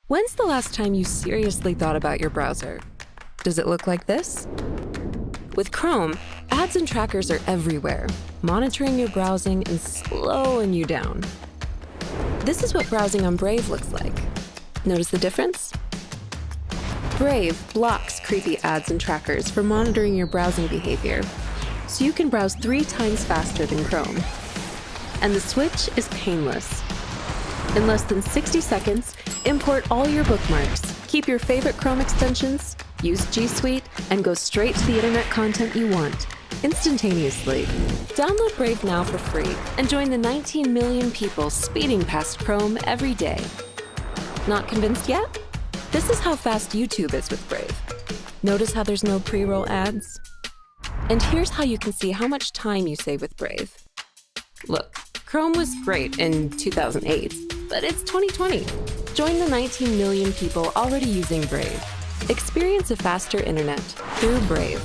When's the last time you seriously thought about your browser? Does it look like this? With Chrome, ads and trackers are everywhere, monitoring your browsing and slowing you down. This is what browsing on Brave looks like. Notice the difference? Brave blocks creepy ads and trackers for monitoring your browsing behavior, so you can browse 3 times faster than Chrome. And the switch is painless. In less than 60 seconds, import all your bookmarks, keep your favorite Chrome extensions, use G Suite, and go straight to the internet content you want, instantaneously. Download Brave now for free and join the 19 million people speeding past Chrome every day. Not convinced yet? This is how fast YouTube is with Brave. Notice how there's no pre-roll ads? And here's how you can see how much time you save with Brave. Look, Chrome was great in 2008, but it's 2020. Join the 19 million people already using Brave. Experience a faster internet through Brave.